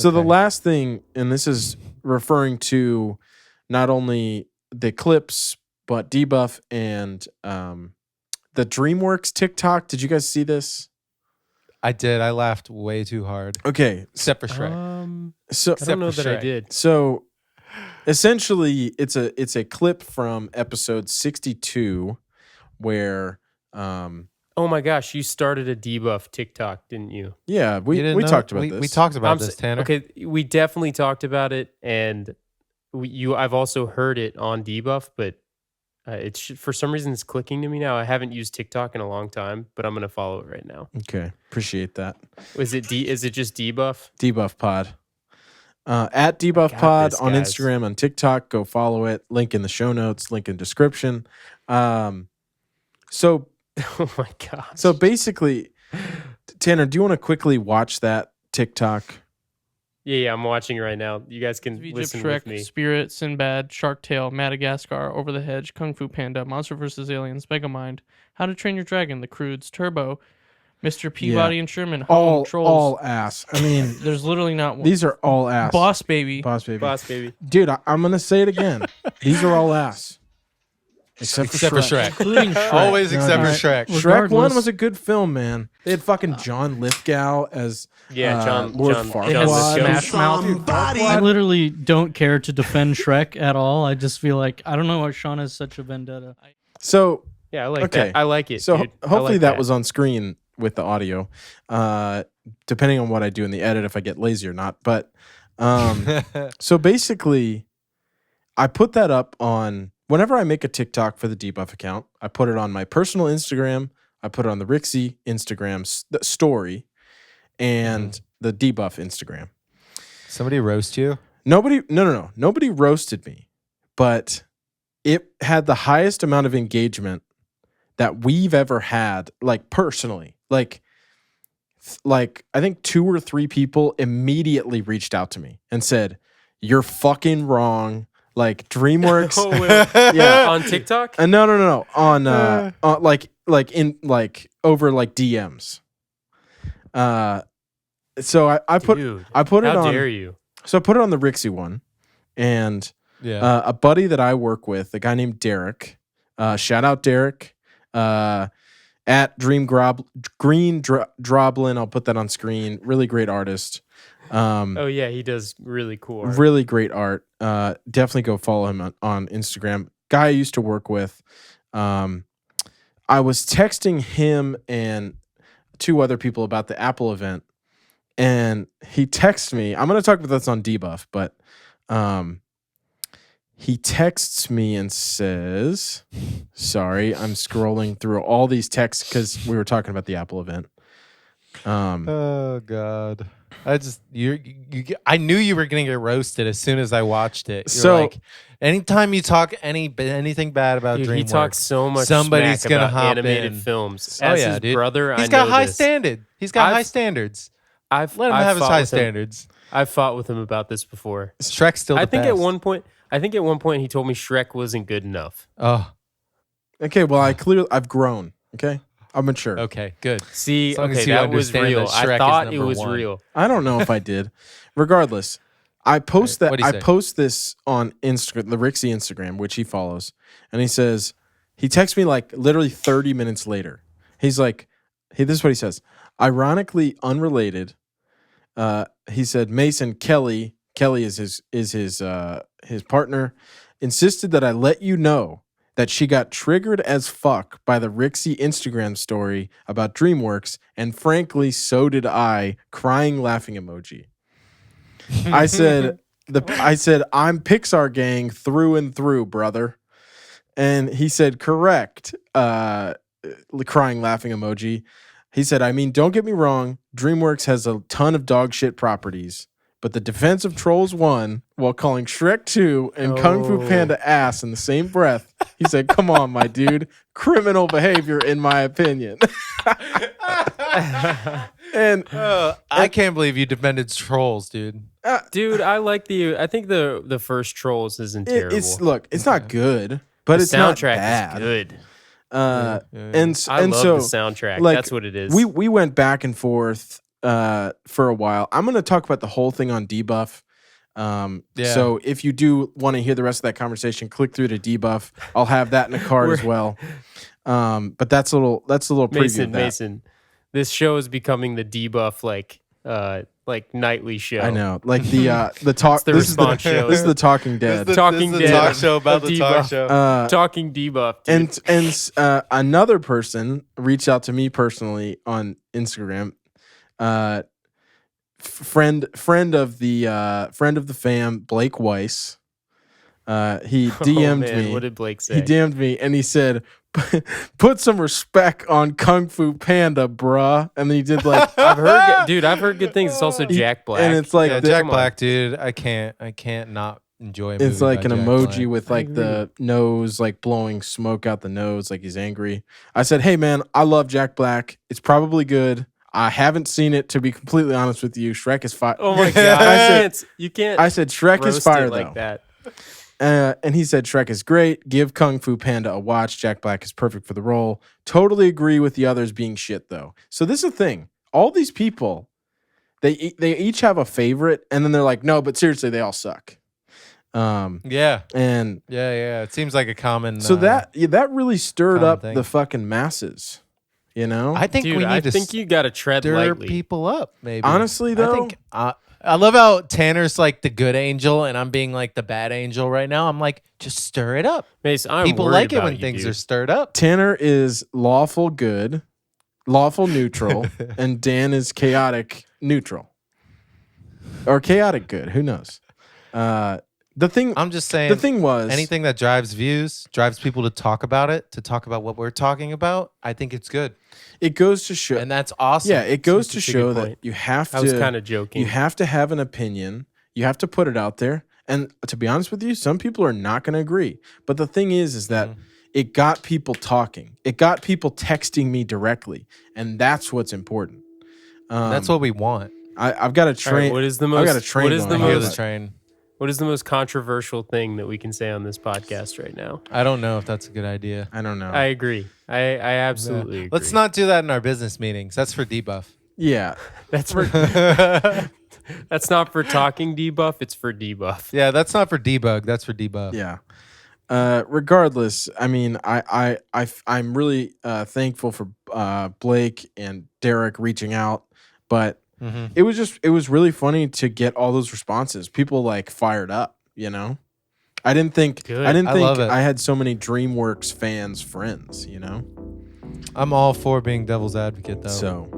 So the last thing, and this is referring to not only the clips, but Debuff and the DreamWorks TikTok. Did you guys see this? I did. I laughed way too hard. Okay. Except for Shrek. So I don't know that I did. So essentially it's a clip from episode 62 where oh my gosh, you started a Debuff TikTok, didn't you? Yeah, we talked about this. We talked about this, Tanner. Okay, we definitely talked about it, and I've also heard it on Debuff, but it's for some reason it's clicking to me now. I haven't used TikTok in a long time, but I'm gonna follow it right now. Okay, appreciate that. Is it just Debuff? Debuff Pod. At Debuff Pod on Instagram, on TikTok. Go follow it. Link in the show notes. Link in description. So. Oh my god. So basically, Tanner, do you want to quickly watch that TikTok? Yeah, I'm watching it right now. You guys can Egypt, listen Shrek, with me. Spirit, Sinbad, Shark Tale, Madagascar, Over the Hedge, Kung Fu Panda, Monster vs. Aliens, Megamind, How to Train Your Dragon, The Croods, Turbo, Mr. Peabody and Sherman, Home, Trolls. All ass. I mean, there's literally not one. These are all ass. Boss Baby. Boss Baby. Boss Baby. Dude, I'm going to say it again. These are all ass. Except for Shrek. Including Shrek. Always except for Shrek. Shrek 1 was a good film, man. They had fucking John Lithgow as Lord Farquaad. Smash Mouth. I literally don't care to defend Shrek at all. I just feel like, I don't know why Sean has such a vendetta. So, yeah, I like that. I like it. So dude. hopefully that was on screen with the audio, depending on what I do in the edit, if I get lazy or not. But so basically, I put that up on... Whenever I make a TikTok for the Debuff account, I put it on my personal Instagram, I put it on the Rixie Instagram story, and the Debuff Instagram. Somebody roast you? No. Nobody roasted me, but it had the highest amount of engagement that we've ever had, like personally. Like I think 2 or 3 people immediately reached out to me and said, "You're fucking wrong." Like DreamWorks, yeah, on TikTok. No, on like over like DMs. So I put it on. How dare you? So I put it on the Rixie one, and a buddy that I work with, a guy named Derek. Shout out Derek. At Green Droblin, I'll put that on screen. Really great artist. Oh yeah, he does really cool art. Really great art. Definitely go follow him on Instagram. Guy I used to work with. I was texting him and 2 other people about the Apple event, and he texts me. I'm going to talk about this on Debuff, but he texts me and says, sorry, I'm scrolling through all these texts because we were talking about the Apple event. Oh God. I knew you were gonna get roasted as soon as I watched it. You're like, anytime you talk anything bad about DreamWorks, he talks so much. Somebody's smack gonna about hop animated in. films. Oh As yeah, his dude. brother, He's I got know high this. standard. He's got high standards. Let him have his high standards. I've fought with him about this before. Shrek's still. I think at one point he told me Shrek wasn't good enough. Oh. Okay, well I've grown. Okay. I'm mature. Okay, good. See, okay, that was real. I thought it was real. I don't know if I did. Regardless, I post this on Instagram, the Rixie Instagram, which he follows, and he says, he texts me like literally 30 minutes later. He's like, hey, this is what he says. Ironically unrelated, he said, Mason, Kelly is his partner, insisted that I let you know that she got triggered as fuck by the Rixie Instagram story about DreamWorks, and frankly, so did I. Crying laughing emoji. I said, I'm Pixar gang through and through, brother. And he said, correct. Crying laughing emoji. He said, I mean, don't get me wrong. DreamWorks has a ton of dog shit properties. But the defense of Trolls 1 while calling Shrek 2 and Kung Fu Panda ass in the same breath. He said, come on, my dude. Criminal behavior, in my opinion. And I can't believe you defended Trolls, dude. Dude, I think the first Trolls isn't terrible. It's not good, but it's not bad. Is good. And I love so the soundtrack. like, that's what it is. We went back and forth for a while. I'm going to talk about the whole thing on Debuff. So if you do want to hear the rest of that conversation, click through to Debuff. I'll have that in the card as well. But that's a little preview of that. Mason, this show is becoming the Debuff like nightly show. I know, like the talk. The response show. This is the Talking Dead. Talking Dead talk show about the talk show. Talking Debuff. Dude. And another person reached out to me personally on Instagram. Friend of the fam, Blake Weiss. He DM'd me. What did Blake say? He DM'd me and he said, "Put some respect on Kung Fu Panda, bruh." And then he did like I've heard good things. It's also Jack Black. And it's like Jack Black, dude. I can't not enjoy a movie. It's like an Jack emoji Black. with like the nose, like blowing smoke out the nose, like he's angry. I said, "Hey man, I love Jack Black. It's probably good. I haven't seen it, to be completely honest with you. Shrek is fire." Oh my god! You can't. I said Shrek is fire though. Like that. And he said Shrek is great. Give Kung Fu Panda a watch. Jack Black is perfect for the role. Totally agree with the others being shit though. So this is the thing. All these people, they each have a favorite, and then they're like, no, but seriously, they all suck. And It seems like a common. So that really stirred up thing. the fucking masses. You know, I think you got to tread stir lightly. people up. Maybe honestly though, I think I love how Tanner's like the good angel and I'm being like the bad angel right now. I'm like, just stir it up. Mace, I'm people worried like it about when you, things dude. are stirred up. Tanner is lawful good, lawful neutral, and Dan is chaotic neutral, or chaotic good. Who knows? The thing I'm just saying. The thing was anything that drives views, drives people to talk about it, to talk about what we're talking about. I think it's good. It goes to show, and that's awesome. Yeah, it goes to That's a show good that point. you have to. I was kind of joking. You have to have an opinion. You have to put it out there. And to be honest with you, some people are not going to agree. But the thing is that it got people talking. It got people texting me directly, and that's what's important. That's what we want. I've got a train. Right, what is the most? I've got a train. What is the going. most? Train. What is the most controversial thing that we can say on this podcast right now? I don't know if that's a good idea. I don't know. I agree. I absolutely agree. Let's not do that in our business meetings. That's for Debuff. Yeah, That's for. That's not for talking Debuff. It's for Debuff. Yeah, that's not for debug. That's for Debuff. Yeah. Regardless, I mean, I'm really thankful for Blake and Derek reaching out, but it was really funny to get all those responses. People like fired up, you know. I didn't think I had so many DreamWorks friends, you know. I'm all for being devil's advocate though. So